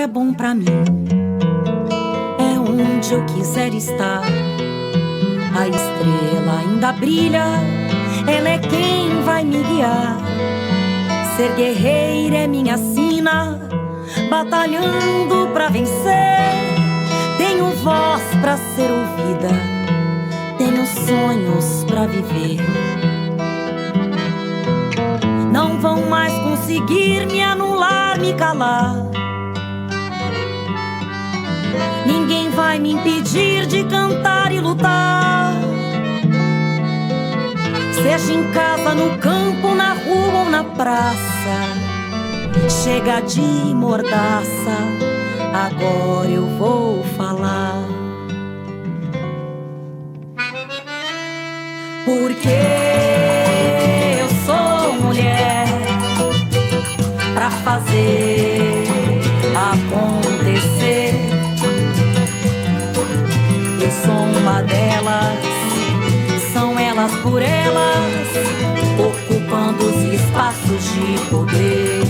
é bom pra mim, é onde eu quiser estar. A estrela ainda brilha, ela é quem vai me guiar. Ser guerreira é minha sina, batalhando pra vencer. Tenho voz pra ser ouvida, tenho sonhos pra viver. Não vão mais conseguir me anular, me calar. Ninguém vai me impedir de cantar e lutar. Seja em casa, no campo, na rua ou na praça. Chega de mordaça, agora eu vou falar. Porque eu sou mulher pra fazer acontecer. Eu sou uma delas, são elas por elas, ocupando os espaços de poder.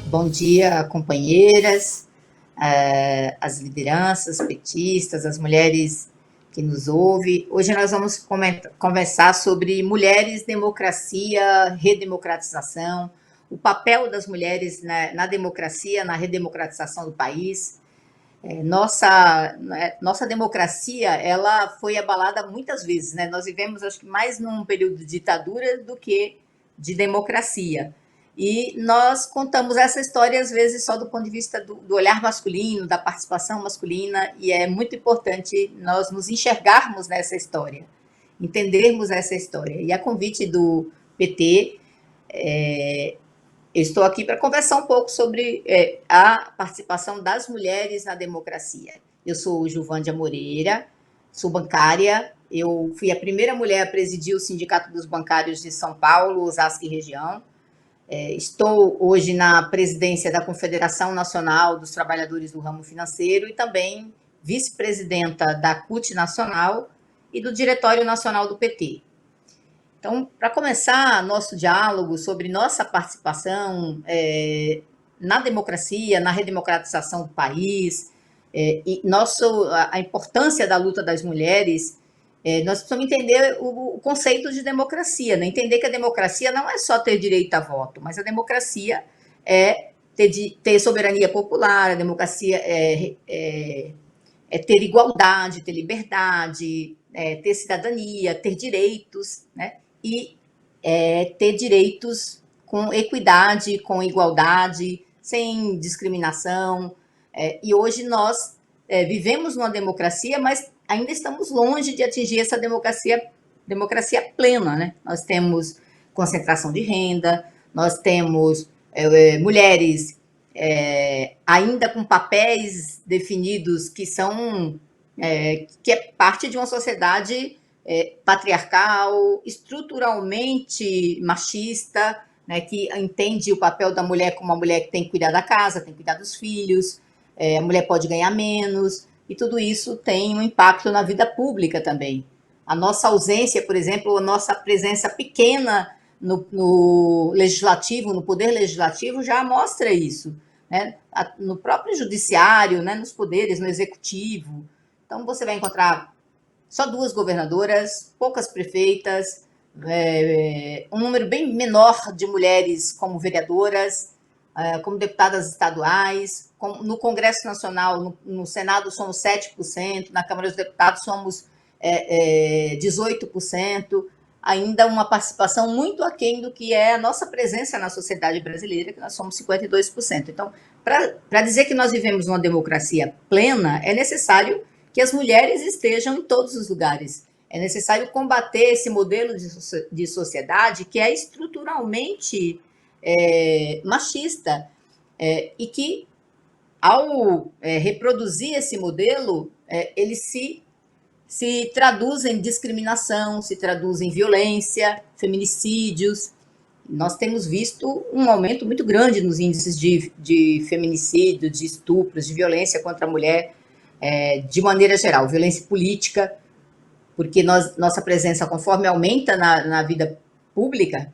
Bom dia, companheiras, as lideranças petistas, as mulheres que nos ouvem. Hoje nós vamos conversar sobre mulheres, democracia, redemocratização, o papel das mulheres na democracia, na redemocratização do país. Nossa democracia, ela foi abalada muitas vezes, né? Nós vivemos, acho que mais num período de ditadura do que de democracia. E nós contamos essa história, às vezes, só do ponto de vista do olhar masculino, da participação masculina, e é muito importante nós nos enxergarmos nessa história, entendermos essa história. E a convite do PT, eu estou aqui para conversar um pouco sobre a participação das mulheres na democracia. Eu sou Juvândia Moreira, sou bancária, eu fui a primeira mulher a presidir o Sindicato dos Bancários de São Paulo, Osasco e região. Estou hoje na presidência da Confederação Nacional dos Trabalhadores do Ramo Financeiro e também vice-presidenta da CUT Nacional e do Diretório Nacional do PT. Então, para começar nosso diálogo sobre nossa participação na democracia, na redemocratização do país, e a importância da luta das mulheres, nós precisamos entender o conceito de democracia, né? Entender que a democracia não é só ter direito a voto, mas a democracia é ter soberania popular, a democracia é ter igualdade, ter liberdade, ter cidadania, ter direitos, né? E ter direitos com equidade, com igualdade, sem discriminação. E hoje nós vivemos numa democracia, mas ainda estamos longe de atingir essa democracia plena, né? Nós temos concentração de renda, nós temos mulheres ainda com papéis definidos que que é parte de uma sociedade patriarcal, estruturalmente machista, né, que entende o papel da mulher como uma mulher que tem que cuidar da casa, tem que cuidar dos filhos, a mulher pode ganhar menos, e tudo isso tem um impacto na vida pública também. A nossa ausência, por exemplo, a nossa presença pequena no legislativo, no poder legislativo, já mostra isso, né? No próprio judiciário, né? Nos poderes, no executivo. Então, você vai encontrar só 2 governadoras, poucas prefeitas, um número bem menor de mulheres como vereadoras, como deputadas estaduais. No Congresso Nacional, no Senado, somos 7%, na Câmara dos Deputados somos 18%, ainda uma participação muito aquém do que é a nossa presença na sociedade brasileira, que nós somos 52%. Então, para dizer que nós vivemos uma democracia plena, é necessário que as mulheres estejam em todos os lugares. É necessário combater esse modelo de sociedade que é estruturalmente machista, e que, ao reproduzir esse modelo, ele se traduz em discriminação, se traduz em violência, feminicídios. Nós temos visto um aumento muito grande nos índices de feminicídio, de estupros, de violência contra a mulher, de maneira geral, violência política. porque nossa presença, conforme aumenta na vida pública,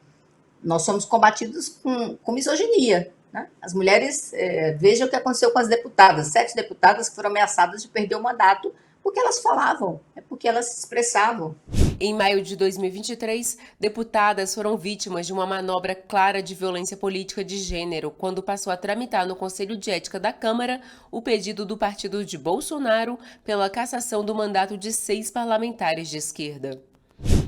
nós somos combatidos com misoginia. Né? As mulheres, vejam o que aconteceu com as deputadas, 7 deputadas que foram ameaçadas de perder o mandato porque elas falavam, porque elas se expressavam. Em maio de 2023, deputadas foram vítimas de uma manobra clara de violência política de gênero, quando passou a tramitar no Conselho de Ética da Câmara o pedido do partido de Bolsonaro pela cassação do mandato de 6 parlamentares de esquerda.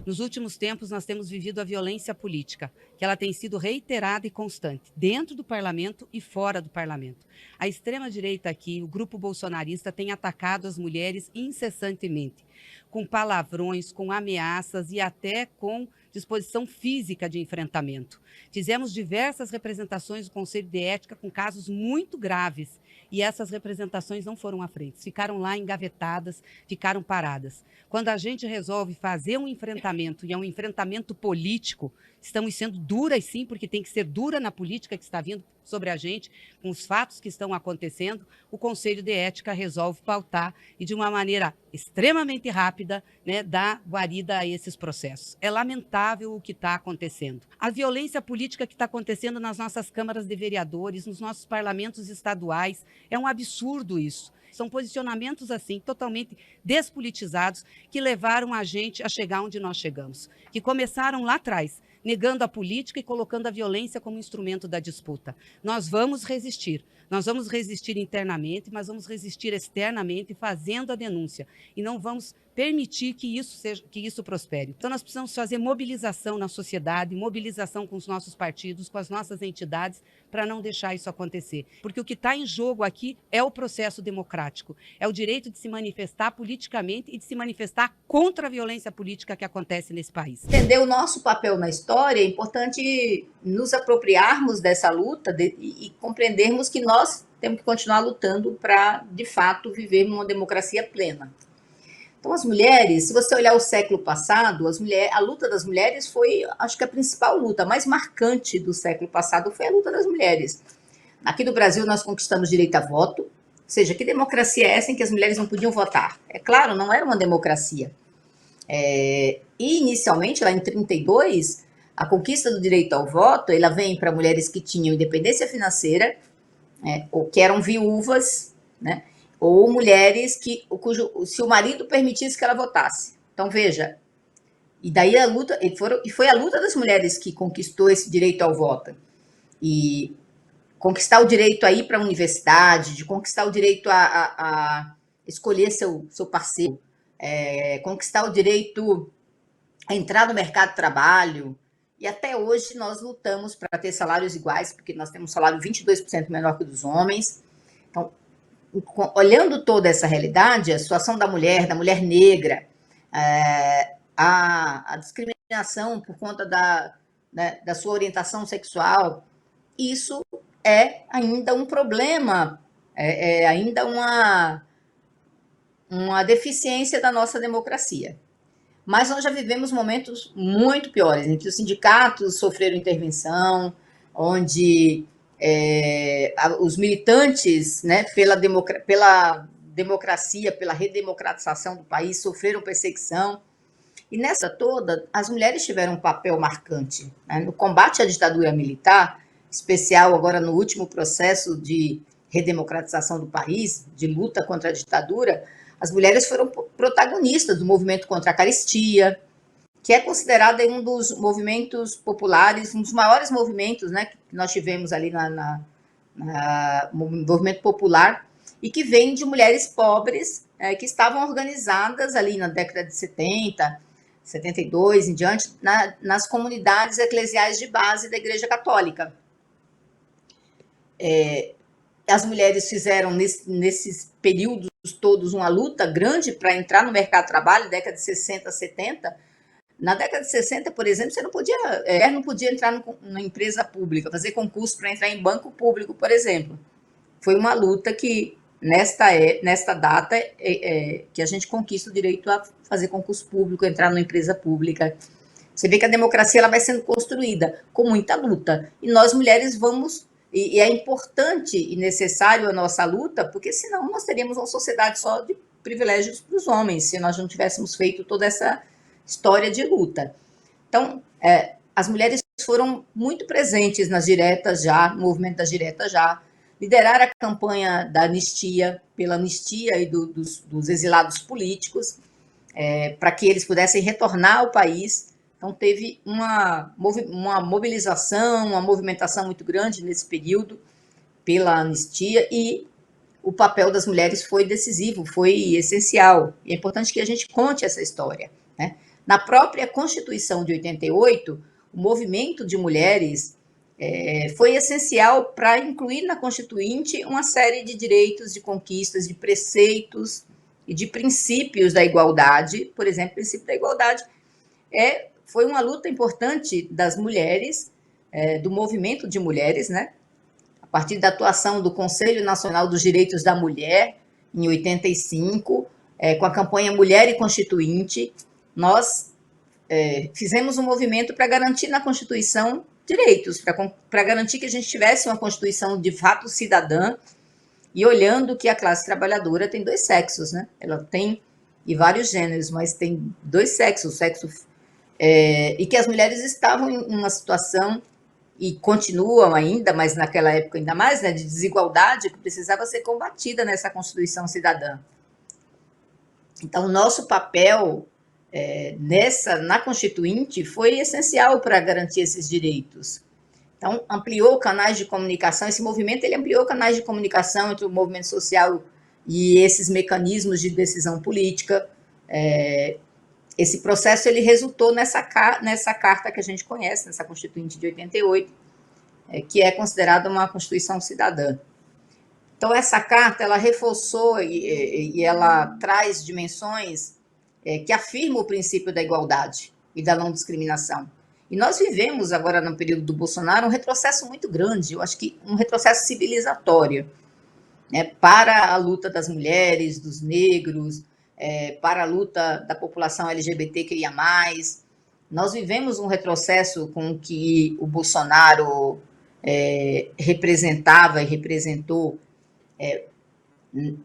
Nos últimos tempos, nós temos vivido a violência política, que ela tem sido reiterada e constante, dentro do parlamento e fora do parlamento. A extrema-direita aqui, o grupo bolsonarista, tem atacado as mulheres incessantemente, com palavrões, com ameaças e até com disposição física de enfrentamento. Fizemos diversas representações do Conselho de Ética com casos muito graves, e essas representações não foram à frente, ficaram lá engavetadas, ficaram paradas. Quando a gente resolve fazer um enfrentamento, e é um enfrentamento político, estamos sendo duras sim, porque tem que ser dura na política que está vindo sobre a gente, com os fatos que estão acontecendo, o Conselho de Ética resolve pautar e de uma maneira extremamente rápida, né, dar guarida a esses processos. É lamentável o que está acontecendo. A violência política que está acontecendo nas nossas câmaras de vereadores, nos nossos parlamentos estaduais, é um absurdo isso. São posicionamentos, assim, totalmente despolitizados, que levaram a gente a chegar onde nós chegamos, que começaram lá atrás, negando a política e colocando a violência como instrumento da disputa. Nós vamos resistir internamente, mas vamos resistir externamente, fazendo a denúncia, e não vamos permitir que isso prospere. Então, nós precisamos fazer mobilização na sociedade, mobilização com os nossos partidos, com as nossas entidades, para não deixar isso acontecer. Porque o que está em jogo aqui é o processo democrático, é o direito de se manifestar politicamente e de se manifestar contra a violência política que acontece nesse país. Entender o nosso papel na história, é importante nos apropriarmos dessa luta e compreendermos que nós temos que continuar lutando para, de fato, viver uma democracia plena. Então, as mulheres, se você olhar o século passado, a luta das mulheres foi, acho que a principal luta, a mais marcante do século passado foi a luta das mulheres. Aqui no Brasil, nós conquistamos direito a voto, ou seja, que democracia é essa em que as mulheres não podiam votar? É claro, não era uma democracia. E, inicialmente, lá em 1932, a conquista do direito ao voto, ela vem para mulheres que tinham independência financeira, ou que eram viúvas, né? Ou mulheres se o marido permitisse que ela votasse. Então, veja, e daí a luta, e foi a luta das mulheres que conquistou esse direito ao voto. E conquistar o direito a ir para a universidade, de conquistar o direito a escolher seu parceiro, conquistar o direito a entrar no mercado de trabalho. E até hoje nós lutamos para ter salários iguais, porque nós temos um salário 22% menor que o dos homens. Então, olhando toda essa realidade, a situação da mulher negra, a discriminação por conta da sua orientação sexual, isso é ainda um problema, é ainda uma deficiência da nossa democracia. Mas nós já vivemos momentos muito piores, em que os sindicatos sofreram intervenção, onde os militantes, né, pela democracia, pela redemocratização do país, sofreram perseguição. E nessa toda, as mulheres tiveram um papel marcante, né, no combate à ditadura militar, especial agora no último processo de redemocratização do país, de luta contra a ditadura. As mulheres foram protagonistas do movimento contra a carestia, que é considerado um dos movimentos populares, um dos maiores movimentos, né, que nós tivemos ali no movimento popular, e que vem de mulheres pobres que estavam organizadas ali na década de 70, 72 em diante, nas comunidades eclesiais de base da Igreja Católica. As mulheres fizeram, nesses períodos todos, uma luta grande para entrar no mercado de trabalho, década de 60, 70. Na década de 60, por exemplo, você não podia entrar numa empresa pública, fazer concurso para entrar em banco público, por exemplo. Foi uma luta que, nesta data, que a gente conquista o direito a fazer concurso público, entrar numa empresa pública. Você vê que a democracia ela vai sendo construída com muita luta. E nós, mulheres, vamos... E é importante e necessário a nossa luta, porque senão nós teríamos uma sociedade só de privilégios para os homens, se nós não tivéssemos feito toda essa história de luta. Então, as mulheres foram muito presentes nas diretas já, no movimento das diretas já, lideraram a campanha da anistia, pela anistia e dos exilados políticos, para que eles pudessem retornar ao país. Então, teve uma mobilização, uma movimentação muito grande nesse período pela anistia, e o papel das mulheres foi decisivo, foi essencial. E é importante que a gente conte essa história, né? Na própria Constituição de 88, o movimento de mulheres foi essencial para incluir na Constituinte uma série de direitos, de conquistas, de preceitos e de princípios da igualdade. Por exemplo, o princípio da igualdade foi uma luta importante das mulheres, do movimento de mulheres, né? A partir da atuação do Conselho Nacional dos Direitos da Mulher, em 85, com a campanha Mulher e Constituinte, nós fizemos um movimento para garantir na Constituição direitos, para garantir que a gente tivesse uma Constituição de fato cidadã, e olhando que a classe trabalhadora tem dois sexos, né? Ela tem e vários gêneros, mas tem dois sexos, e que as mulheres estavam em uma situação, e continuam ainda, mas naquela época ainda mais, né, de desigualdade, que precisava ser combatida nessa Constituição cidadã. Então, o nosso papel na Constituinte foi essencial para garantir esses direitos. Então, ampliou canais de comunicação, esse movimento ele ampliou canais de comunicação entre o movimento social e esses mecanismos de decisão política. Esse processo ele resultou nessa carta que a gente conhece, nessa Constituinte de 88, que é considerada uma Constituição cidadã. Então, essa carta ela reforçou e ela traz dimensões que afirmam o princípio da igualdade e da não discriminação. E nós vivemos agora, no período do Bolsonaro, um retrocesso muito grande, eu acho que um retrocesso civilizatório, né, para a luta das mulheres, dos negros, para a luta da população LGBTQIA+. Nós vivemos um retrocesso com o que o Bolsonaro representava e representou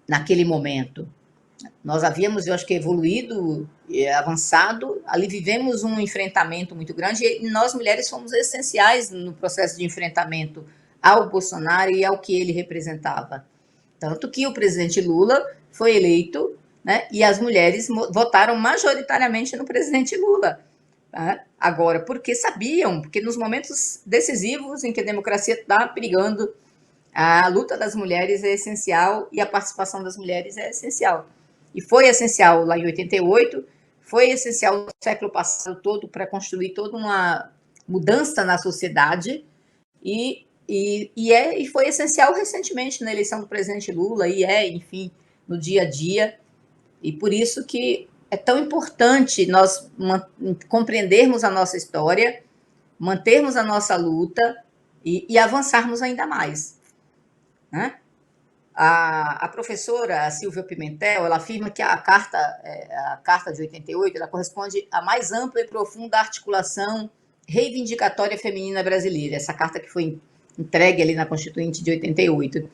naquele momento. Nós havíamos, eu acho que, evoluído, avançado, ali vivemos um enfrentamento muito grande, e nós, mulheres, fomos essenciais no processo de enfrentamento ao Bolsonaro e ao que ele representava. Tanto que o presidente Lula foi eleito, né, e as mulheres votaram majoritariamente no presidente Lula. Né? Agora, porque sabiam, porque nos momentos decisivos em que a democracia está perigando, a luta das mulheres é essencial e a participação das mulheres é essencial. E foi essencial lá em 88, foi essencial no século passado todo para construir toda uma mudança na sociedade e foi essencial recentemente na eleição do presidente Lula enfim, no dia a dia. E por isso que é tão importante nós compreendermos a nossa história, mantermos a nossa luta e avançarmos ainda mais. Né? A professora Silvia Pimentel, ela afirma que a carta de 88 ela corresponde à mais ampla e profunda articulação reivindicatória feminina brasileira, essa carta que foi entregue ali na Constituinte de 88.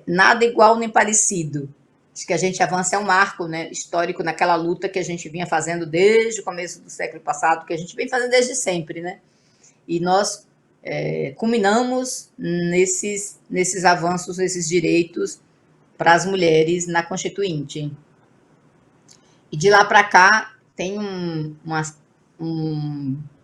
Nada igual nem parecido. Acho que a gente avança um marco, né, histórico naquela luta que a gente vinha fazendo desde o começo do século passado, que a gente vem fazendo desde sempre, né? E nós culminamos nesses avanços, esses direitos para as mulheres na Constituinte. E de lá para cá tem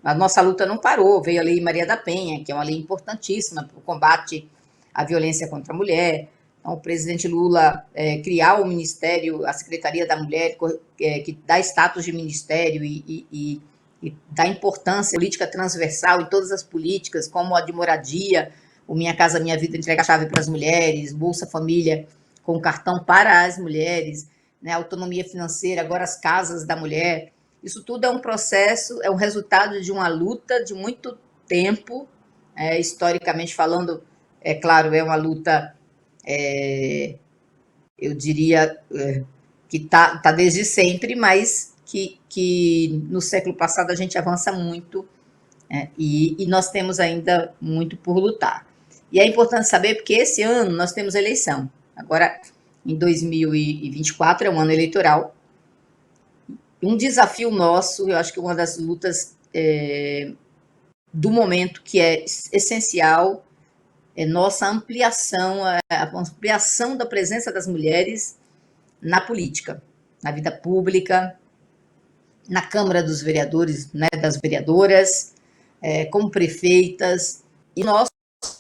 a nossa luta não parou, veio a Lei Maria da Penha, que é uma lei importantíssima para o combate à violência contra a mulher. Então, o presidente Lula criar o Ministério, a Secretaria da Mulher, que dá status de ministério e dá importância política transversal em todas as políticas, como a de moradia, o Minha Casa Minha Vida entrega a chave para as mulheres, Bolsa Família com cartão para as mulheres, né, autonomia financeira, agora as casas da mulher. Isso tudo é um processo, é um resultado de uma luta de muito tempo, historicamente falando, é claro, é uma luta, eu diria, que tá desde sempre, mas que no século passado a gente avança muito, e nós temos ainda muito por lutar. E é importante saber porque esse ano nós temos eleição. Agora, em 2024, é um ano eleitoral. Um desafio nosso, eu acho que uma das lutas do momento que é essencial é nossa ampliação, a ampliação da presença das mulheres na política, na vida pública, na Câmara dos Vereadores, né, das vereadoras, como prefeitas, e nosso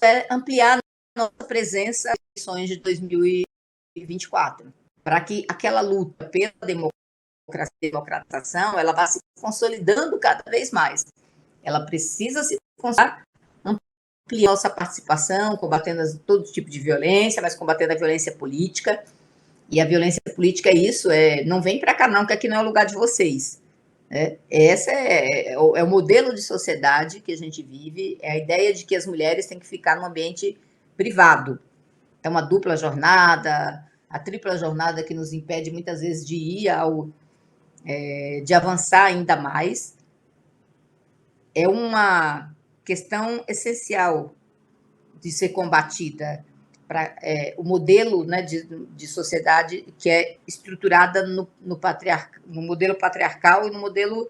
é ampliar a nossa presença nas eleições de 2024, para que aquela luta pela democratização ela vá se consolidando cada vez mais. Ela precisa se consolidar, ampliar nossa participação, combatendo todo tipo de violência, mas combatendo a violência política. E a violência política é isso, não vem para cá não, que aqui não é o lugar de vocês. Esse é o modelo de sociedade que a gente vive, é a ideia de que as mulheres têm que ficar no ambiente privado. É uma dupla jornada, a tripla jornada que nos impede muitas vezes de ir de avançar ainda mais. É uma questão essencial de ser combatida, o modelo, né, de sociedade que é estruturada no modelo patriarcal e no modelo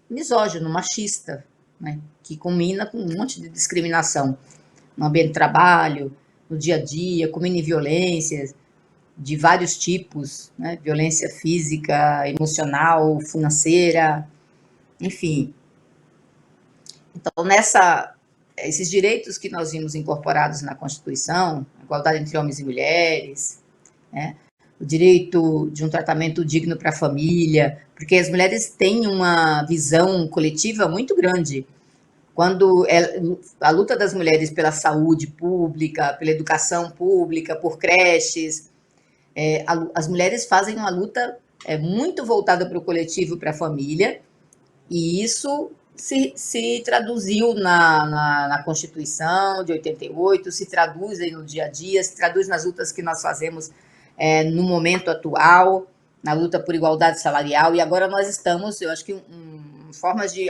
misógino, machista, né, que culmina com um monte de discriminação no ambiente de trabalho, no dia a dia, com mini violências de vários tipos, né, violência física, emocional, financeira, enfim. Então, esses direitos que nós vimos incorporados na Constituição, a igualdade entre homens e mulheres, né, o direito de um tratamento digno para a família, porque as mulheres têm uma visão coletiva muito grande. Quando a luta das mulheres pela saúde pública, pela educação pública, por creches, as mulheres fazem uma luta muito voltada para o coletivo, para a família, e isso se traduziu na Constituição de 88, se traduz aí no dia a dia, se traduz nas lutas que nós fazemos no momento atual, na luta por igualdade salarial, e agora nós estamos, eu acho que formas de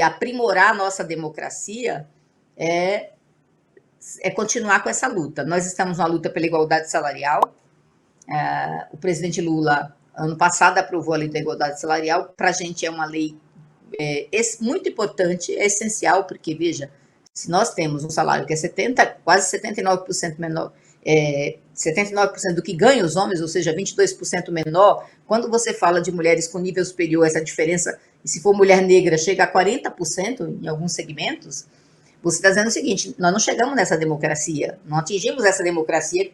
aprimorar a nossa democracia é continuar com essa luta. Nós estamos na luta pela igualdade salarial, o presidente Lula, ano passado, aprovou a lei da igualdade salarial, para a gente é uma lei muito importante, é essencial, porque, veja, se nós temos um salário que é quase 79% menor, 79% do que ganham os homens, ou seja, 22% menor, quando você fala de mulheres com nível superior, essa diferença, e se for mulher negra, chega a 40% em alguns segmentos, você está dizendo o seguinte, nós não chegamos nessa democracia, não atingimos essa democracia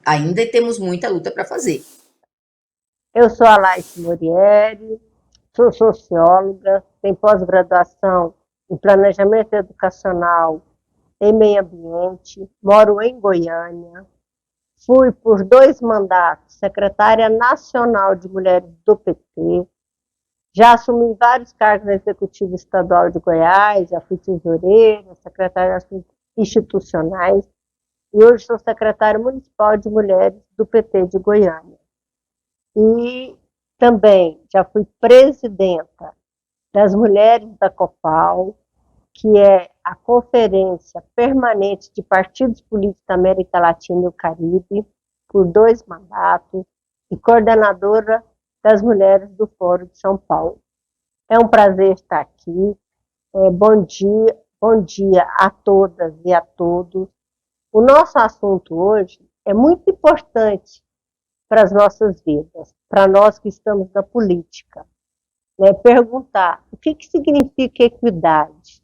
ainda e temos muita luta para fazer. Eu sou a Laís Morieri, sou socióloga, tenho pós-graduação em planejamento educacional e meio ambiente, moro em Goiânia, fui por 2 mandatos secretária nacional de mulheres do PT, já assumi vários cargos no Executivo Estadual de Goiás, já fui tesoureira, secretária de assuntos institucionais, e hoje sou secretária municipal de mulheres do PT de Goiânia. E também já fui presidenta das mulheres da COPAL, que é a Conferência Permanente de Partidos Políticos da América Latina e o Caribe, por 2 mandatos, e coordenadora das mulheres do Fórum de São Paulo. É um prazer estar aqui. Bom dia a todas e a todos. O nosso assunto hoje é muito importante para as nossas vidas, para nós que estamos na política. Perguntar o que significa equidade.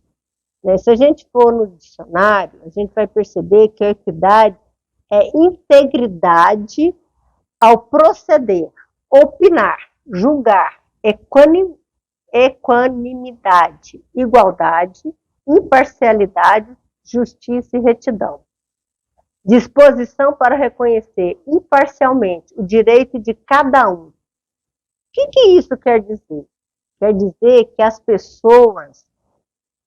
Se a gente for no dicionário, a gente vai perceber que a equidade é integridade ao proceder, opinar, julgar, equanimidade, igualdade, imparcialidade, justiça e retidão. Disposição para reconhecer imparcialmente o direito de cada um. O que isso quer dizer? Quer dizer que as pessoas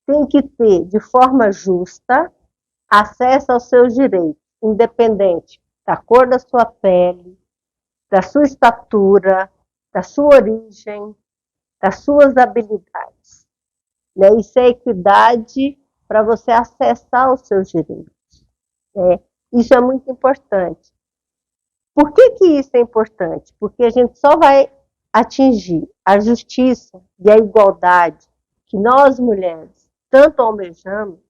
têm que ter, de forma justa, acesso aos seus direitos, independente da cor da sua pele, da sua estatura, da sua origem, das suas habilidades. Isso é equidade para você acessar os seus direitos. Isso é muito importante. Por que isso é importante? Porque a gente só vai atingir a justiça e a igualdade que nós, mulheres, tanto almejamos,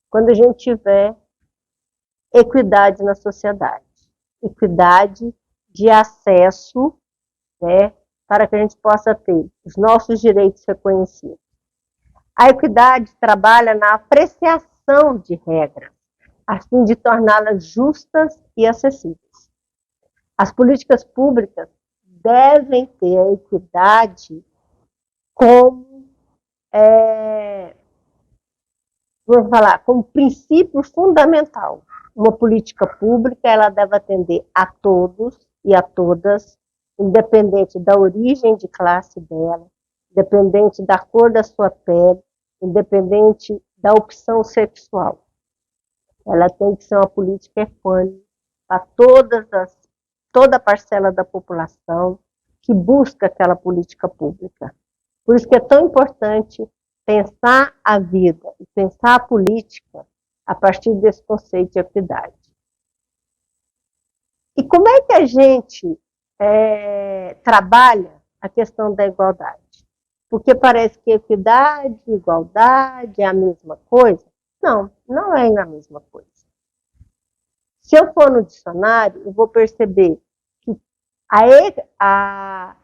quando a gente tiver equidade na sociedade. Equidade de acesso, né, para que a gente possa ter os nossos direitos reconhecidos. A equidade trabalha na apreciação de regras, a fim de torná-las justas e acessíveis. As políticas públicas devem ter a equidade como, vamos falar, como princípio fundamental. Uma política pública, ela deve atender a todos e a todas, independente da origem de classe dela, independente da cor da sua pele, independente da opção sexual. Ela tem que ser uma política equânime para toda a parcela da população que busca aquela política pública. Por isso que é tão importante pensar a vida e pensar a política a partir desse conceito de equidade. E como é que a gente trabalha a questão da igualdade? Porque parece que equidade e igualdade é a mesma coisa. Não, não é a mesma coisa. Se eu for no dicionário, eu vou perceber que a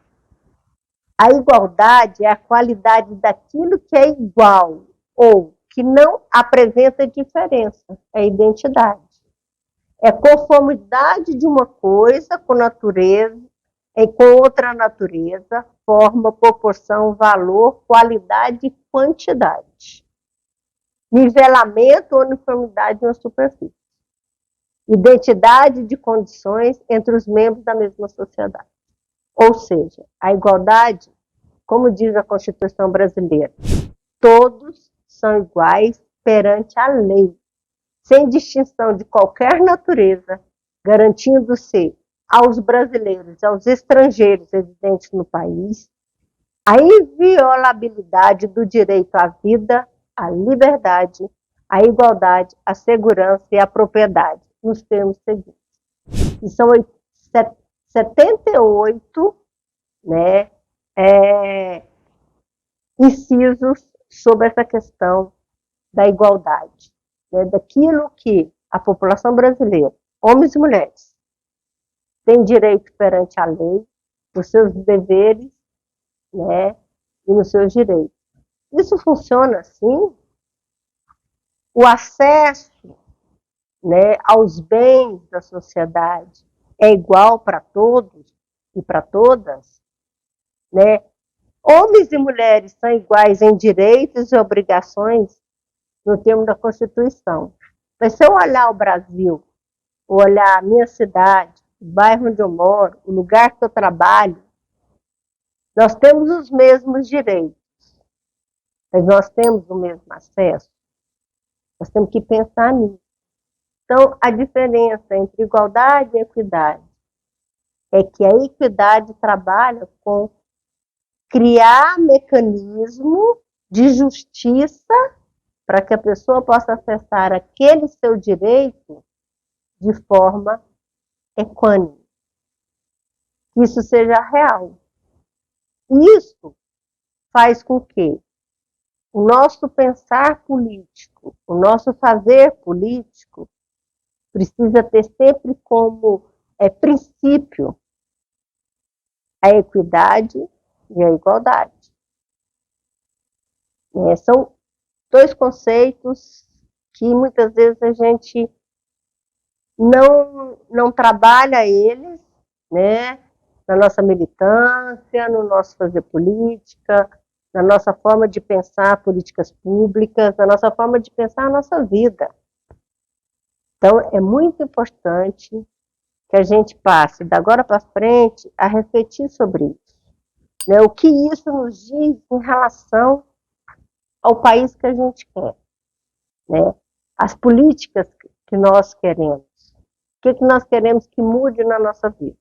igualdade é a qualidade daquilo que é igual ou que não apresenta diferença, é identidade. É conformidade de uma coisa com natureza, com outra natureza, forma, proporção, valor, qualidade e quantidade. Nivelamento ou uniformidade na superfície. Identidade de condições entre os membros da mesma sociedade. Ou seja, a igualdade, como diz a Constituição brasileira, todos são iguais perante a lei, sem distinção de qualquer natureza, garantindo-se aos brasileiros e aos estrangeiros residentes no país a inviolabilidade do direito à vida, à liberdade, à igualdade, à segurança e à propriedade, nos termos seguintes. E são 78, né, incisos sobre essa questão da igualdade, né, daquilo que a população brasileira, homens e mulheres, tem direito perante a lei, nos seus deveres, né, e nos seus direitos. Isso funciona assim? O acesso, né, aos bens da sociedade é igual para todos e para todas, né? Homens e mulheres são iguais em direitos e obrigações no termo da Constituição. Mas se eu olhar o Brasil, olhar a minha cidade, o bairro onde eu moro, o lugar que eu trabalho, nós temos os mesmos direitos, mas nós temos o mesmo acesso. Nós temos que pensar nisso. Então, a diferença entre igualdade e equidade é que a equidade trabalha com criar mecanismo de justiça para que a pessoa possa acessar aquele seu direito de forma equânime. Que isso seja real. Isso faz com que o nosso pensar político, o nosso fazer político, precisa ter sempre como princípio a equidade e a igualdade. São dois conceitos que muitas vezes a gente não trabalha eles, né, na nossa militância, no nosso fazer política, na nossa forma de pensar políticas públicas, na nossa forma de pensar a nossa vida. Então, é muito importante que a gente passe, da agora para frente, a refletir sobre isso. Né? O que isso nos diz em relação ao país que a gente quer. Né? As políticas que nós queremos. O que nós queremos que mude na nossa vida.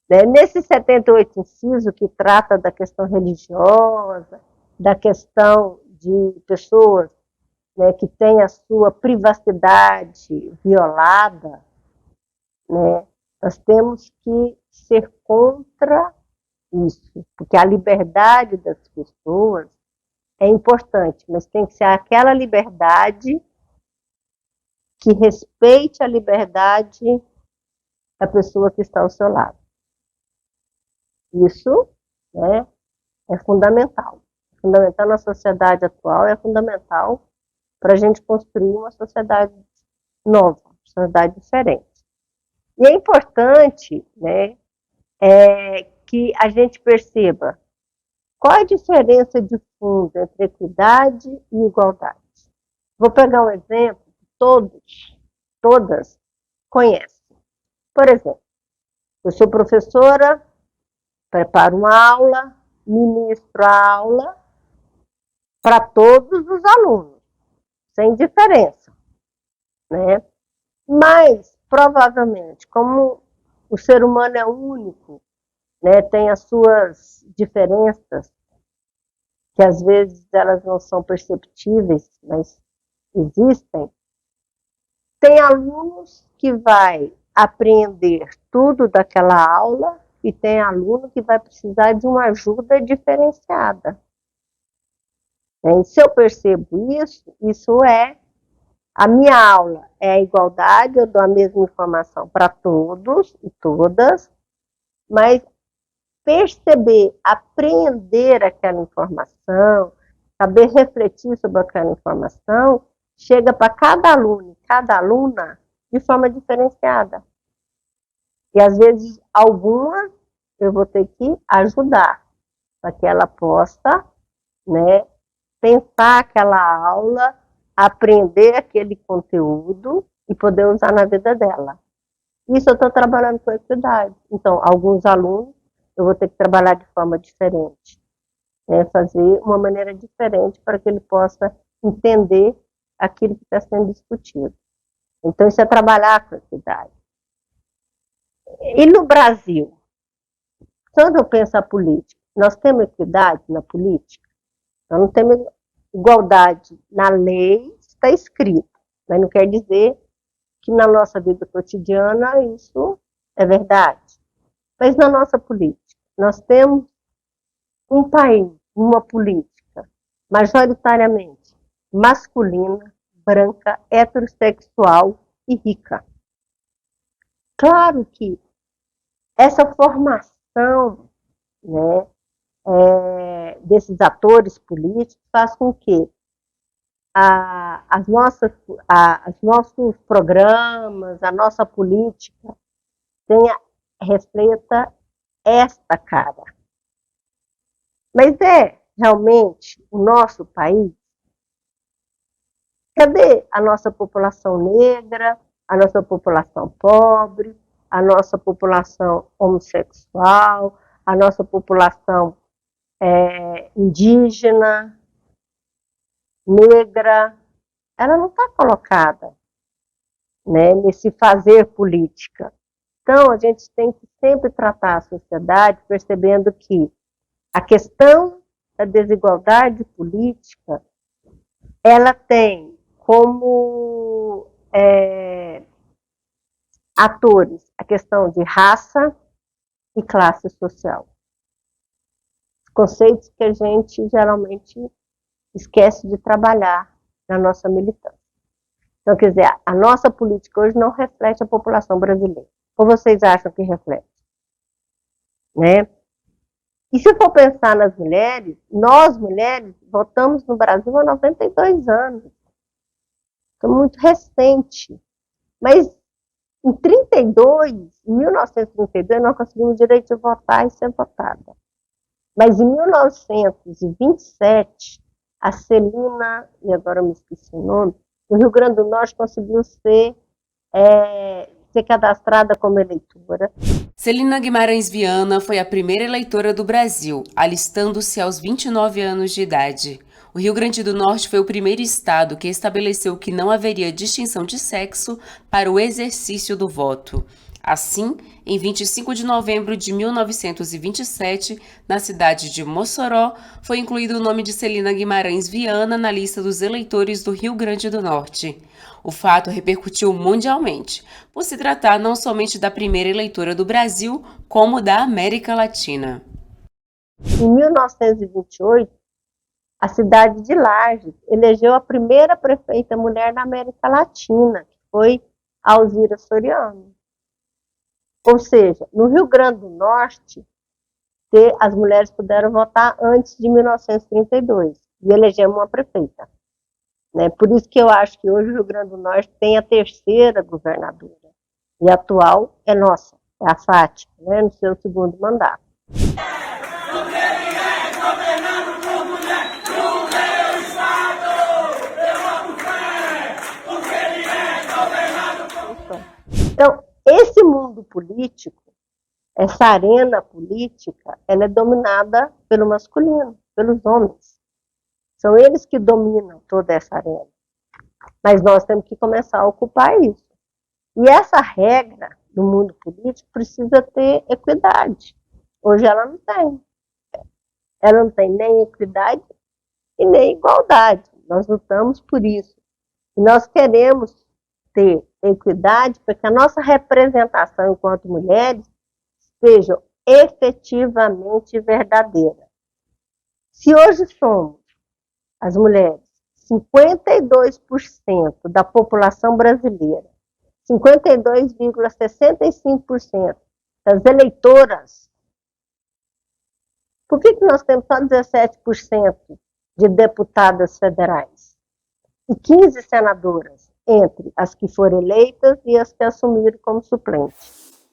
Né? Nesse 78 inciso, que trata da questão religiosa, da questão de pessoas, né, que têm a sua privacidade violada, né, Nós temos que ser contra isso, porque a liberdade das pessoas é importante, mas tem que ser aquela liberdade que respeite a liberdade da pessoa que está ao seu lado. Isso, né, é fundamental. Fundamental na sociedade atual, é fundamental para a gente construir uma sociedade nova, uma sociedade diferente. E é importante, né, que a gente perceba qual é a diferença de fundo entre equidade e igualdade. Vou pegar um exemplo que todas conhecem. Por exemplo, eu sou professora, preparo uma aula, ministro a aula para todos os alunos, sem diferença, né? Mas, provavelmente, como o ser humano é único, né, tem as suas diferenças, que às vezes elas não são perceptíveis, mas existem. Tem alunos que vai aprender tudo daquela aula e tem aluno que vai precisar de uma ajuda diferenciada. E se eu percebo isso é a minha aula, é a igualdade, eu dou a mesma informação para todos e todas, mas perceber, aprender aquela informação, saber refletir sobre aquela informação, chega para cada aluno e cada aluna de forma diferenciada. E às vezes alguma eu vou ter que ajudar para que ela possa, né, pensar aquela aula, aprender aquele conteúdo e poder usar na vida dela. Isso eu estou trabalhando com equidade. Então, alguns alunos eu vou ter que trabalhar de forma diferente, né, fazer uma maneira diferente para que ele possa entender aquilo que está sendo discutido. Então, isso é trabalhar com equidade. E no Brasil, quando eu penso a política, nós temos equidade na política? Nós não temos igualdade na lei, está escrito, mas não quer dizer que na nossa vida cotidiana isso é verdade. Mas na nossa política, nós temos um país, uma política majoritariamente masculina, branca, heterossexual e rica. Claro que essa formação, né, desses atores políticos faz com que os nossos programas, a nossa política reflita esta cara. Mas é realmente o nosso país? Cadê a nossa população negra, a nossa população pobre, a nossa população homossexual, a nossa população indígena, negra? Ela não está colocada, né, nesse fazer política. Então, a gente tem que sempre tratar a sociedade percebendo que a questão da desigualdade política, ela tem como atores a questão de raça e classe social. Conceitos que a gente geralmente esquece de trabalhar na nossa militância. Então, quer dizer, a nossa política hoje não reflete a população brasileira. Ou vocês acham que reflete? Né? E se for pensar nas mulheres, nós mulheres votamos no Brasil há 92 anos. Então, muito recente. Mas em 1932, nós conseguimos o direito de votar e ser votada. Mas em 1927, a Celina, e agora eu me esqueci o nome, do Rio Grande do Norte conseguiu ser cadastrada como eleitora. Celina Guimarães Viana foi a primeira eleitora do Brasil, alistando-se aos 29 anos de idade. O Rio Grande do Norte foi o primeiro estado que estabeleceu que não haveria distinção de sexo para o exercício do voto. Assim, em 25 de novembro de 1927, na cidade de Mossoró, foi incluído o nome de Celina Guimarães Viana na lista dos eleitores do Rio Grande do Norte. O fato repercutiu mundialmente, por se tratar não somente da primeira eleitora do Brasil, como da América Latina. Em 1928, a cidade de Lages elegeu a primeira prefeita mulher da América Latina, que foi Alzira Soriano. Ou seja, no Rio Grande do Norte, as mulheres puderam votar antes de 1932 e elegemos uma prefeita. Né? Por isso que eu acho que hoje o Rio Grande do Norte tem a terceira governadora. E a atual é nossa, é a Fátima, né, no seu segundo mandato. Então, esse mundo político, essa arena política, ela é dominada pelo masculino, pelos homens. São eles que dominam toda essa arena. Mas nós temos que começar a ocupar isso. E essa regra do mundo político precisa ter equidade. Hoje ela não tem. Ela não tem nem equidade e nem igualdade. Nós lutamos por isso. E nós queremos ter equidade para que a nossa representação enquanto mulheres seja efetivamente verdadeira. Se hoje somos, as mulheres, 52% da população brasileira, 52,65% das eleitoras, por que nós temos só 17% de deputadas federais e 15 senadoras, entre as que foram eleitas e as que assumiram como suplentes?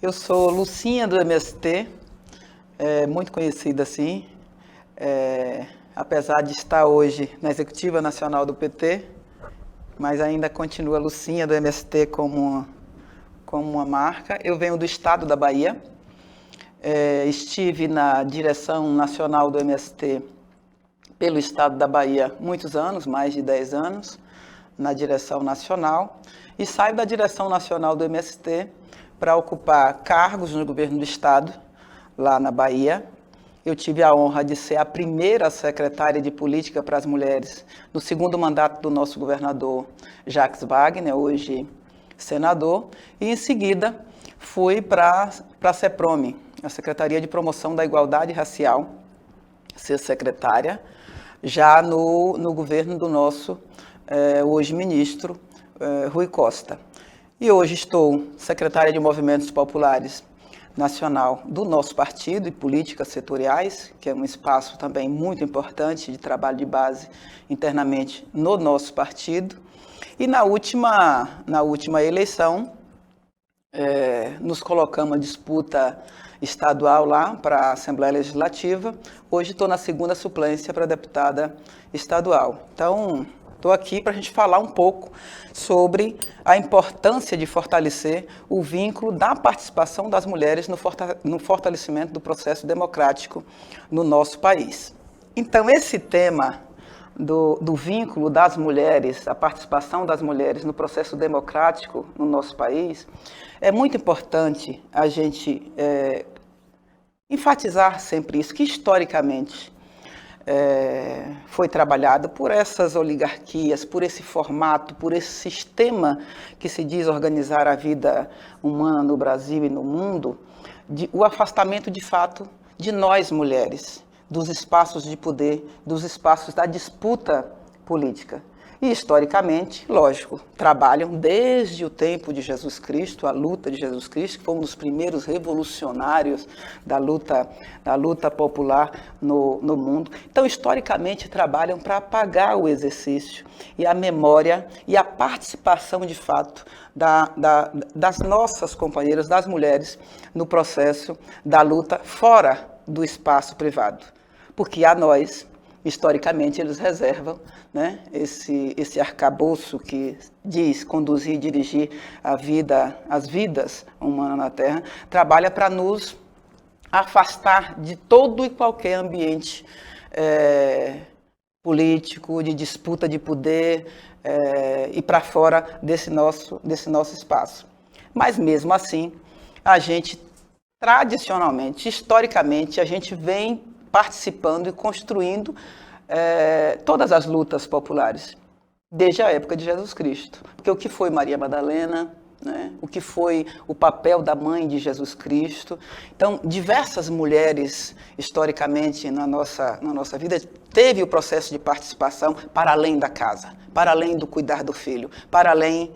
Eu sou Lucinha do MST, muito conhecida assim, apesar de estar hoje na Executiva Nacional do PT, mas ainda continua Lucinha do MST como uma marca. Eu venho do estado da Bahia, estive na direção nacional do MST pelo estado da Bahia muitos anos, mais de 10 anos, na direção nacional, e saio da direção nacional do MST para ocupar cargos no governo do estado, lá na Bahia. Eu tive a honra de ser a primeira secretária de política para as mulheres no segundo mandato do nosso governador Jacques Wagner, hoje senador, e em seguida fui para a CEPROME, a Secretaria de Promoção da Igualdade Racial, ser secretária, já no governo do nosso hoje ministro Rui Costa. E hoje estou secretária de Movimentos Populares Nacional do nosso partido e políticas setoriais, que é um espaço também muito importante de trabalho de base internamente no nosso partido. E na última eleição, nos colocamos à disputa estadual lá para a Assembleia Legislativa. Hoje estou na segunda suplência para deputada estadual. Então, estou aqui para a gente falar um pouco sobre a importância de fortalecer o vínculo da participação das mulheres no fortalecimento do processo democrático no nosso país. Então, esse tema do vínculo das mulheres, a participação das mulheres no processo democrático no nosso país, é muito importante a gente enfatizar sempre isso, que historicamente foi trabalhado por essas oligarquias, por esse formato, por esse sistema que se diz organizar a vida humana no Brasil e no mundo, o afastamento de fato de nós mulheres, dos espaços de poder, dos espaços da disputa política. E, historicamente, lógico, trabalham desde o tempo de Jesus Cristo, a luta de Jesus Cristo, que foi um dos primeiros revolucionários da luta popular no mundo. Então, historicamente, trabalham para apagar o exercício e a memória e a participação, de fato, das nossas companheiras, das mulheres, no processo da luta fora do espaço privado. Porque a nós, historicamente, eles reservam, né, esse arcabouço que diz conduzir e dirigir as vidas humanas na Terra, trabalha para nos afastar de todo e qualquer ambiente político, de disputa de poder e para fora desse nosso espaço. Mas mesmo assim, a gente tradicionalmente, historicamente, a gente vem participando e construindo todas as lutas populares, desde a época de Jesus Cristo. Porque o que foi Maria Madalena, né? O que foi o papel da mãe de Jesus Cristo. Então, diversas mulheres, historicamente, na nossa vida, teve o processo de participação para além da casa, para além do cuidar do filho, para além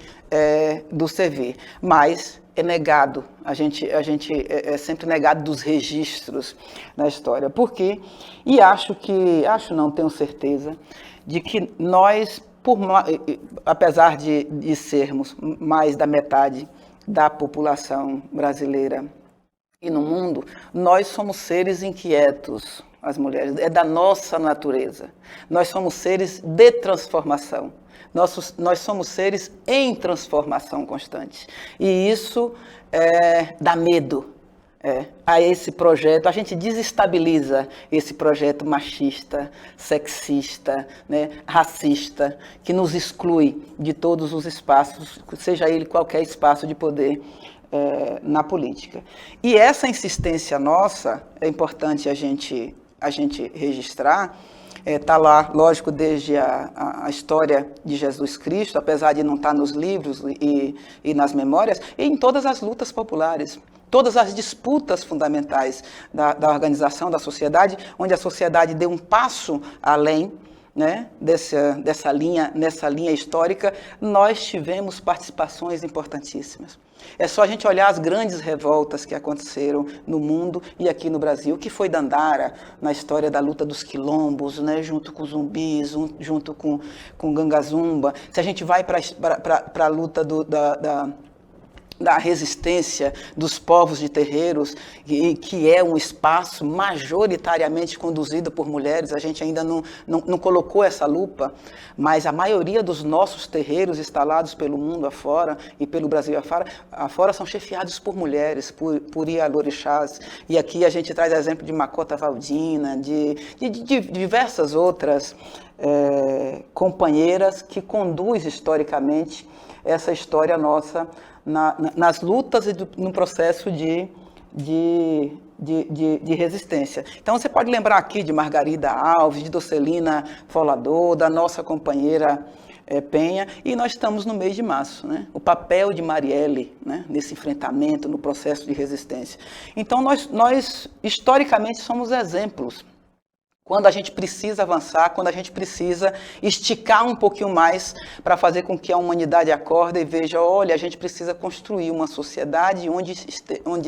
do servir. Mas é negado, a gente é sempre negado dos registros na história. Por quê? E tenho certeza, de que nós, apesar de sermos mais da metade da população brasileira e no mundo, nós somos seres inquietos, as mulheres, é da nossa natureza. Nós somos seres de transformação. Nós somos seres em transformação constante. E isso dá medo a esse projeto. A gente desestabiliza esse projeto machista, sexista, né, racista, que nos exclui de todos os espaços, seja ele qualquer espaço de poder na política. E essa insistência nossa, é importante a gente registrar. Está lá, lógico, desde a história de Jesus Cristo, apesar de não estar nos livros e nas memórias, e em todas as lutas populares, todas as disputas fundamentais da organização da sociedade, onde a sociedade deu um passo além, né, nessa linha histórica, nós tivemos participações importantíssimas. É só a gente olhar as grandes revoltas que aconteceram no mundo e aqui no Brasil, o que foi Dandara na história da luta dos quilombos, né, junto com os zumbis, junto com Gangazumba. Se a gente vai para a luta da resistência dos povos de terreiros, que é um espaço majoritariamente conduzido por mulheres, a gente ainda não colocou essa lupa, mas a maioria dos nossos terreiros instalados pelo mundo afora e pelo Brasil afora são chefiados por mulheres, por ialorixás. E aqui a gente traz exemplo de Makota Valdina, de diversas outras companheiras que conduz historicamente essa história nossa nas lutas e no processo de resistência. Então você pode lembrar aqui de Margarida Alves, de Docelina Folador, da nossa companheira Penha, e nós estamos no mês de março, né? O papel de Marielle, né, nesse enfrentamento, no processo de resistência. Então nós historicamente somos exemplos. Quando a gente precisa avançar, quando a gente precisa esticar um pouquinho mais para fazer com que a humanidade acorde e veja, olha, a gente precisa construir uma sociedade onde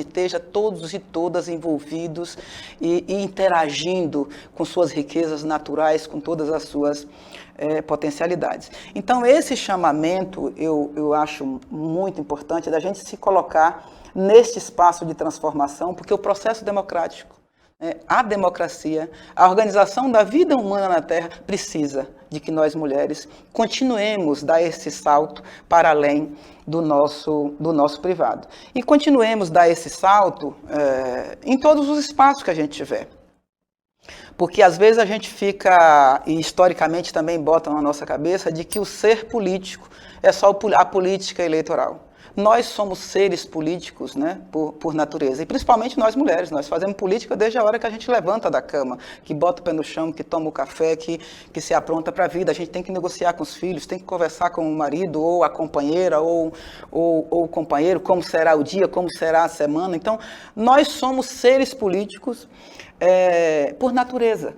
esteja todos e todas envolvidos e interagindo com suas riquezas naturais, com todas as suas potencialidades. Então, esse chamamento eu acho muito importante da gente se colocar neste espaço de transformação, porque o processo democrático, a democracia, a organização da vida humana na Terra precisa de que nós mulheres continuemos a dar esse salto para além do nosso privado. E continuemos a dar esse salto em todos os espaços que a gente tiver. Porque às vezes a gente fica, e historicamente também bota na nossa cabeça, de que o ser político é só a política eleitoral. Nós somos seres políticos, né, por natureza, e principalmente nós mulheres. Nós fazemos política desde a hora que a gente levanta da cama, que bota o pé no chão, que toma o café, que se apronta para a vida. A gente tem que negociar com os filhos, tem que conversar com o marido, ou a companheira, ou o companheiro, como será o dia, como será a semana. Então, nós somos seres políticos por natureza.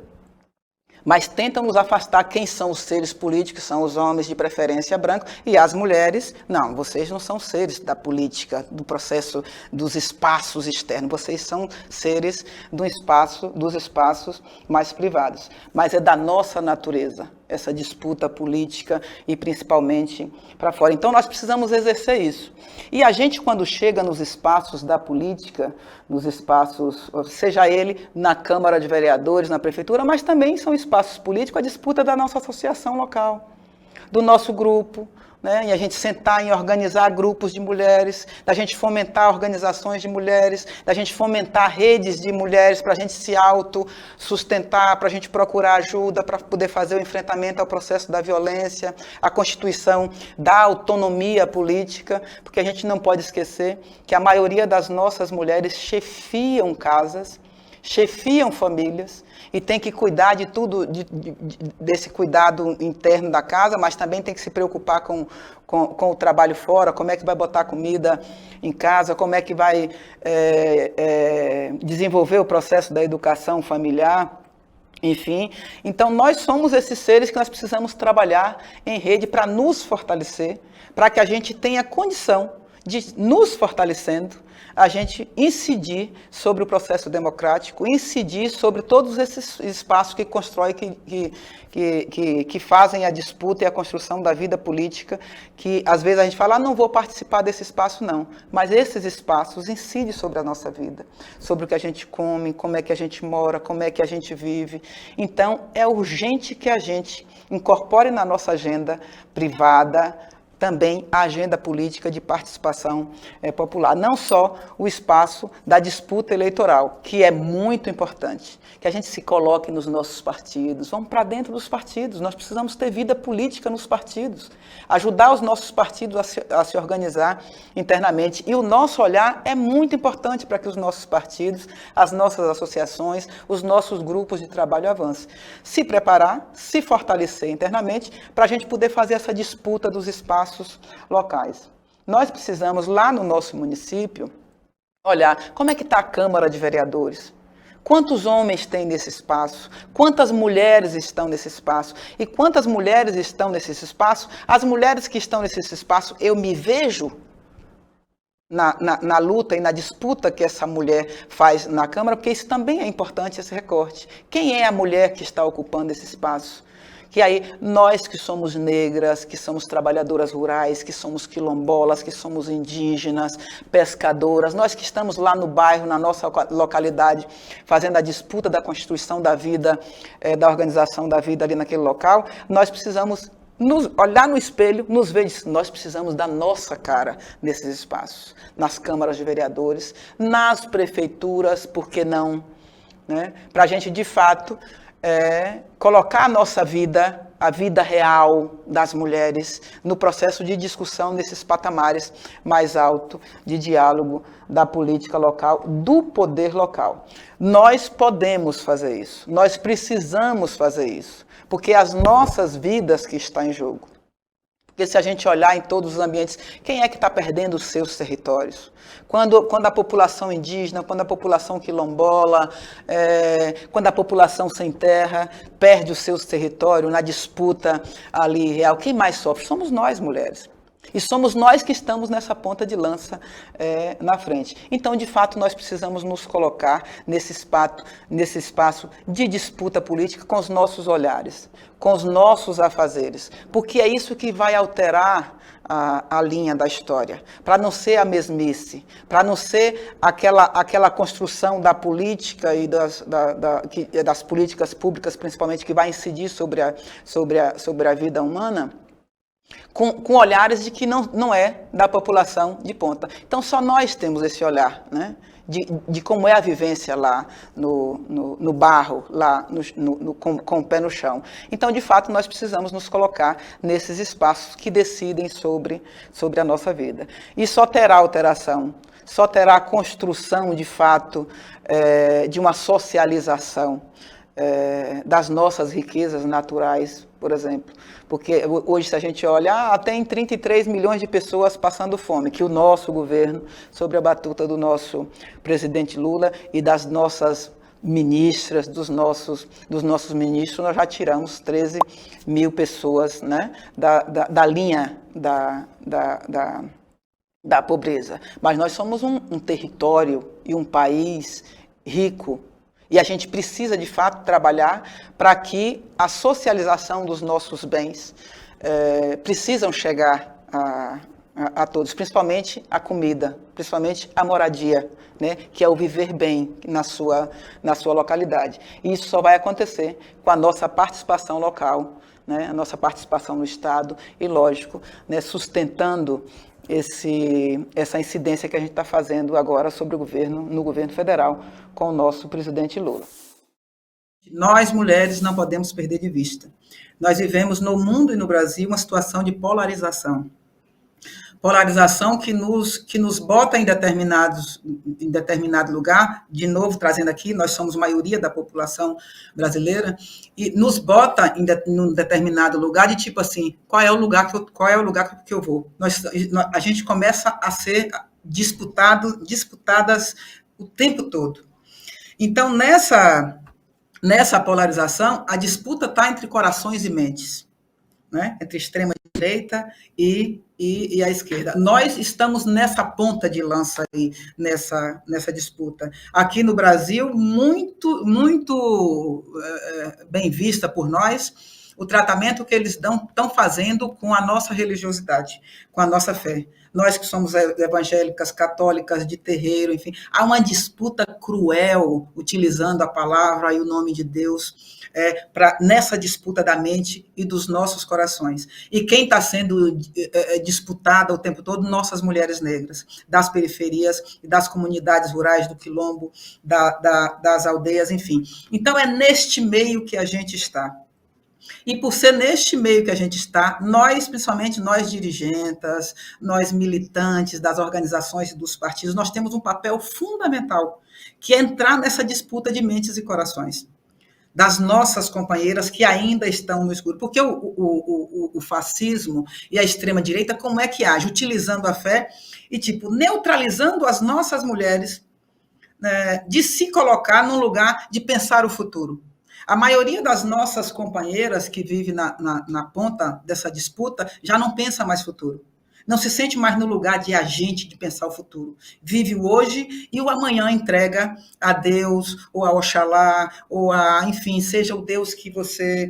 Mas tentam nos afastar quem são os seres políticos, são os homens de preferência branco, e as mulheres, não, vocês não são seres da política, do processo dos espaços externos, vocês são seres dos espaços mais privados. Mas é da nossa natureza essa disputa política e principalmente para fora. Então nós precisamos exercer isso. E a gente, quando chega nos espaços da política, nos espaços, seja ele na Câmara de Vereadores, na Prefeitura, mas também são espaços políticos, a disputa da nossa associação local, do nosso grupo, né? E a gente sentar em organizar grupos de mulheres, da gente fomentar organizações de mulheres, da gente fomentar redes de mulheres para a gente se autossustentar, para a gente procurar ajuda, para poder fazer o enfrentamento ao processo da violência, a constituição da autonomia política, porque a gente não pode esquecer que a maioria das nossas mulheres chefiam casas, chefiam famílias, e tem que cuidar de tudo, desse cuidado interno da casa, mas também tem que se preocupar com o trabalho fora, como é que vai botar comida em casa, como é que vai desenvolver o processo da educação familiar, enfim. Então, nós somos esses seres que nós precisamos trabalhar em rede para nos fortalecer, para que a gente tenha condição de, nos fortalecendo, a gente incidir sobre o processo democrático, incidir sobre todos esses espaços que constroem, que fazem a disputa e a construção da vida política, que às vezes a gente fala, não vou participar desse espaço, não. Mas esses espaços incidem sobre a nossa vida, sobre o que a gente come, como é que a gente mora, como é que a gente vive. Então, é urgente que a gente incorpore na nossa agenda privada, também a agenda política de participação popular. Não só o espaço da disputa eleitoral, que é muito importante, que a gente se coloque nos nossos partidos, vamos para dentro dos partidos, nós precisamos ter vida política nos partidos, ajudar os nossos partidos a se organizar internamente. E o nosso olhar é muito importante para que os nossos partidos, as nossas associações, os nossos grupos de trabalho avancem. Se preparar, se fortalecer internamente, para a gente poder fazer essa disputa dos espaços locais. Nós precisamos, lá no nosso município, olhar como é que está a Câmara de Vereadores. Quantos homens tem nesse espaço? Quantas mulheres estão nesse espaço? E quantas mulheres estão nesse espaço? As mulheres que estão nesse espaço, eu me vejo na luta e na disputa que essa mulher faz na Câmara, porque isso também é importante, esse recorte. Quem é a mulher que está ocupando esse espaço? Que aí nós que somos negras, que somos trabalhadoras rurais, que somos quilombolas, que somos indígenas, pescadoras, nós que estamos lá no bairro, na nossa localidade, fazendo a disputa da constituição da vida, da organização da vida ali naquele local, nós precisamos olhar no espelho, nos ver, nós precisamos da nossa cara nesses espaços, nas câmaras de vereadores, nas prefeituras, por que não? Né? Para a gente, de fato, colocar a nossa vida, a vida real das mulheres, no processo de discussão nesses patamares mais altos de diálogo da política local, do poder local. Nós podemos fazer isso, nós precisamos fazer isso, porque as nossas vidas que estão em jogo. Porque se a gente olhar em todos os ambientes, quem é que está perdendo os seus territórios? Quando a população indígena, quando a população quilombola, quando a população sem terra perde os seus territórios na disputa ali real, quem mais sofre? Somos nós, mulheres. E somos nós que estamos nessa ponta de lança na frente. Então, de fato, nós precisamos nos colocar nesse espaço de disputa política com os nossos olhares, com os nossos afazeres, porque é isso que vai alterar a linha da história, para não ser a mesmice, para não ser aquela construção da política e das políticas públicas, principalmente, que vai incidir sobre a vida humana, com olhares de que não é da população de ponta. Então, só nós temos esse olhar, né? De como é a vivência lá no barro, lá com o pé no chão. Então, de fato, nós precisamos nos colocar nesses espaços que decidem sobre a nossa vida. E só terá alteração, só terá construção, de fato, de uma socialização das nossas riquezas naturais, por exemplo. Porque hoje, se a gente olha, tem 33 milhões de pessoas passando fome, que o nosso governo, sob a batuta do nosso presidente Lula e das nossas ministras, dos nossos ministros, nós já tiramos 13 mil pessoas, né, da linha da pobreza. Mas nós somos um território e um país rico, e a gente precisa, de fato, trabalhar para que a socialização dos nossos bens precisam chegar a todos, principalmente a comida, principalmente a moradia, né, que é o viver bem na sua localidade. E isso só vai acontecer com a nossa participação local, né, a nossa participação no Estado e, lógico, né, sustentando essa incidência que a gente está fazendo agora sobre o governo, no governo federal, com o nosso presidente Lula. Nós, mulheres, não podemos perder de vista. Nós vivemos no mundo e no Brasil uma situação de polarização. Polarização que nos bota em determinado lugar, de novo trazendo aqui, nós somos maioria da população brasileira, e nos bota em um determinado lugar de tipo assim, qual é o lugar que eu vou? A gente começa a ser disputadas o tempo todo. Então, nessa polarização, a disputa está entre corações e mentes, né? Entre extrema direita e a esquerda. Nós estamos nessa ponta de lança aí, nessa disputa. Aqui no Brasil, muito bem vista por nós, o tratamento que eles estão fazendo com a nossa religiosidade, com a nossa fé. Nós que somos evangélicas, católicas, de terreiro, enfim, há uma disputa cruel, utilizando a palavra e o nome de Deus, nessa disputa da mente e dos nossos corações. E quem está sendo disputada o tempo todo? Nossas mulheres negras, das periferias, das comunidades rurais, do quilombo, das aldeias, enfim. Então, é neste meio que a gente está. E por ser neste meio que a gente está, nós, principalmente nós dirigentes, nós militantes das organizações e dos partidos, nós temos um papel fundamental, que é entrar nessa disputa de mentes e corações das nossas companheiras que ainda estão no escuro. Porque o fascismo e a extrema-direita, como é que age? Utilizando a fé e, neutralizando as nossas mulheres, né, de se colocar num lugar de pensar o futuro. A maioria das nossas companheiras que vive na ponta dessa disputa já não pensa mais futuro. Não se sente mais no lugar de agente de pensar o futuro. Vive o hoje e o amanhã entrega a Deus, ou a Oxalá, ou enfim, seja o Deus que você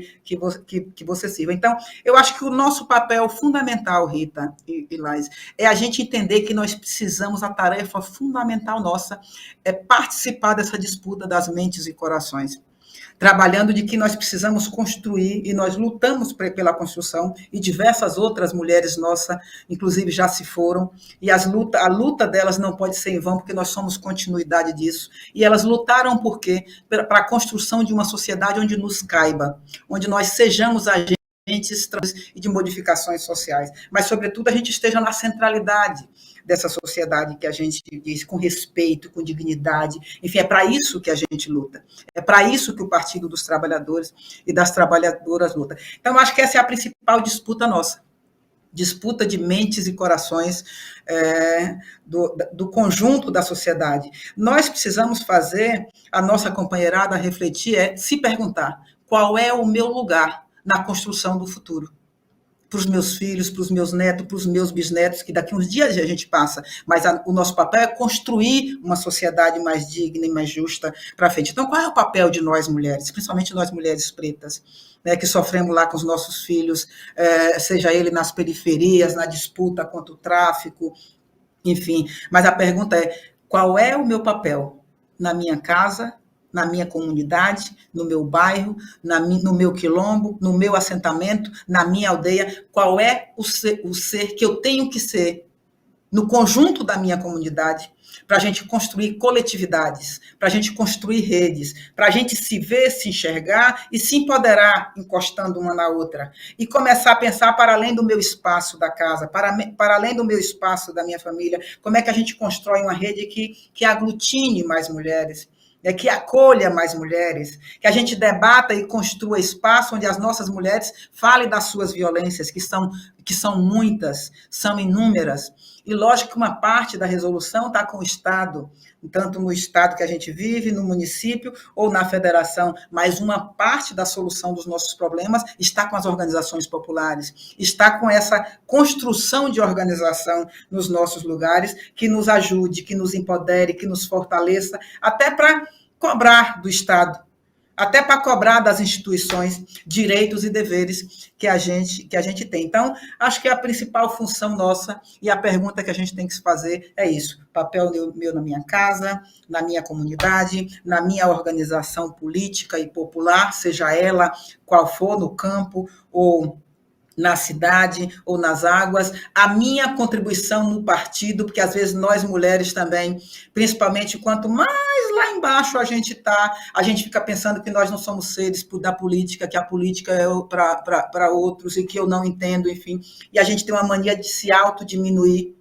sirva. Então, eu acho que o nosso papel fundamental, Rita e Laís, é a gente entender que nós precisamos, a tarefa fundamental nossa é participar dessa disputa das mentes e corações. Trabalhando de que nós precisamos construir, e nós lutamos pela construção, e diversas outras mulheres nossas, inclusive, já se foram, e a luta delas não pode ser em vão, porque nós somos continuidade disso, e elas lutaram por quê? Para a construção de uma sociedade onde nos caiba, onde nós sejamos agentes e de modificações sociais, mas, sobretudo, a gente esteja na centralidade dessa sociedade que a gente diz com respeito, com dignidade, enfim, é para isso que a gente luta, é para isso que o Partido dos Trabalhadores e das Trabalhadoras luta. Então, eu acho que essa é a principal disputa nossa, disputa de mentes e corações do conjunto da sociedade. Nós precisamos fazer a nossa companheirada refletir, se perguntar qual é o meu lugar na construção do futuro. Para os meus filhos, para os meus netos, para os meus bisnetos, que daqui uns dias a gente passa, mas o nosso papel é construir uma sociedade mais digna e mais justa para frente. Então, qual é o papel de nós mulheres, principalmente nós mulheres pretas, né, que sofremos lá com os nossos filhos, seja ele nas periferias, na disputa contra o tráfico, enfim. Mas a pergunta é, qual é o meu papel na minha casa, na minha comunidade, no meu bairro, no meu quilombo, no meu assentamento, na minha aldeia, qual é o ser que eu tenho que ser no conjunto da minha comunidade, para a gente construir coletividades, para a gente construir redes, para a gente se ver, se enxergar e se empoderar, encostando uma na outra, e começar a pensar para além do meu espaço da casa, para além do meu espaço da minha família, como é que a gente constrói uma rede que aglutine mais mulheres, que acolha mais mulheres, que a gente debata e construa espaço onde as nossas mulheres falem das suas violências, que são muitas, são inúmeras. E lógico que uma parte da resolução está com o Estado, tanto no Estado que a gente vive, no município ou na federação, mas uma parte da solução dos nossos problemas está com as organizações populares, está com essa construção de organização nos nossos lugares, que nos ajude, que nos empodere, que nos fortaleça, até para cobrar do Estado até para cobrar das instituições direitos e deveres que a gente tem. Então, acho que a principal função nossa e a pergunta que a gente tem que se fazer é isso: papel meu na minha casa, na minha comunidade, na minha organização política e popular, seja ela qual for, no campo ou na cidade ou nas águas, a minha contribuição no partido, porque às vezes nós mulheres também, principalmente quanto mais lá embaixo a gente está, a gente fica pensando que nós não somos seres da política, que a política é para outros e que eu não entendo, enfim, e a gente tem uma mania de se autodiminuir.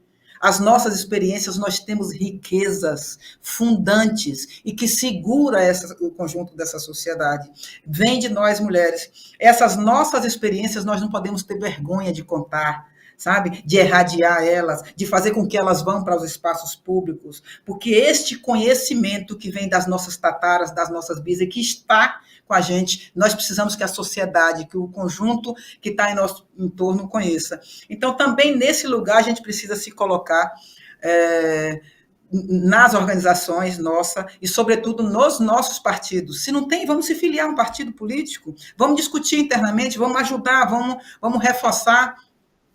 As nossas experiências, nós temos riquezas fundantes e que segura o conjunto dessa sociedade. Vem de nós, mulheres. Essas nossas experiências, nós não podemos ter vergonha de contar, sabe? De irradiar elas, de fazer com que elas vão para os espaços públicos, porque este conhecimento que vem das nossas tataras, das nossas bis, e que está com a gente, nós precisamos que a sociedade, que o conjunto que está em nosso entorno conheça. Então, também nesse lugar, a gente precisa se colocar nas organizações nossas e, sobretudo, nos nossos partidos. Se não tem, vamos se filiar a um partido político, vamos discutir internamente, vamos ajudar, vamos reforçar,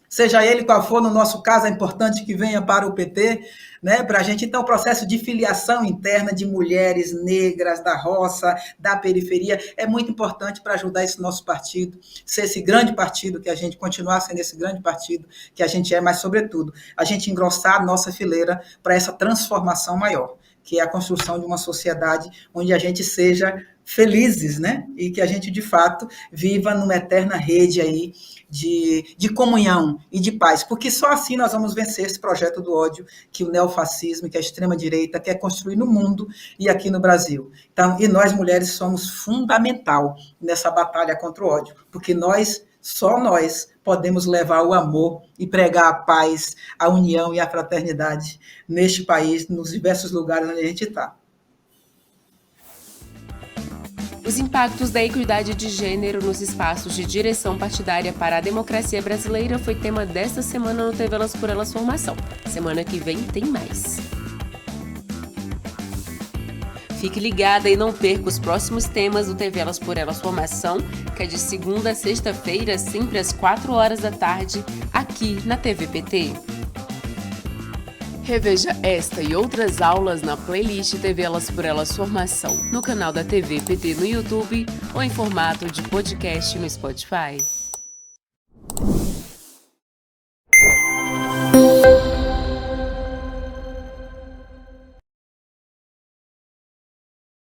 seja ele qual for. No nosso caso, é importante que venha para o PT, né, para a gente. Então, o processo de filiação interna de mulheres negras da roça, da periferia, é muito importante para ajudar esse nosso partido, ser esse grande partido que a gente, continuar sendo esse grande partido que a gente é, mas, sobretudo, a gente engrossar a nossa fileira para essa transformação maior, que é a construção de uma sociedade onde a gente seja felizes, né? E que a gente, de fato, viva numa eterna rede aí de comunhão e de paz, porque só assim nós vamos vencer esse projeto do ódio que o neofascismo, que a extrema-direita quer construir no mundo e aqui no Brasil. Então, e nós, mulheres, somos fundamental nessa batalha contra o ódio, porque só nós podemos levar o amor e pregar a paz, a união e a fraternidade neste país, nos diversos lugares onde a gente está. Os impactos da equidade de gênero nos espaços de direção partidária para a democracia brasileira foi tema desta semana no TV Elas por Elas Formação. Semana que vem tem mais. Fique ligada e não perca os próximos temas do TV Elas por Elas Formação, que é de segunda a sexta-feira, sempre às 4 da tarde, aqui na TV PT. Reveja esta e outras aulas na playlist TV Elas por Elas Formação, no canal da TV PT no YouTube ou em formato de podcast no Spotify.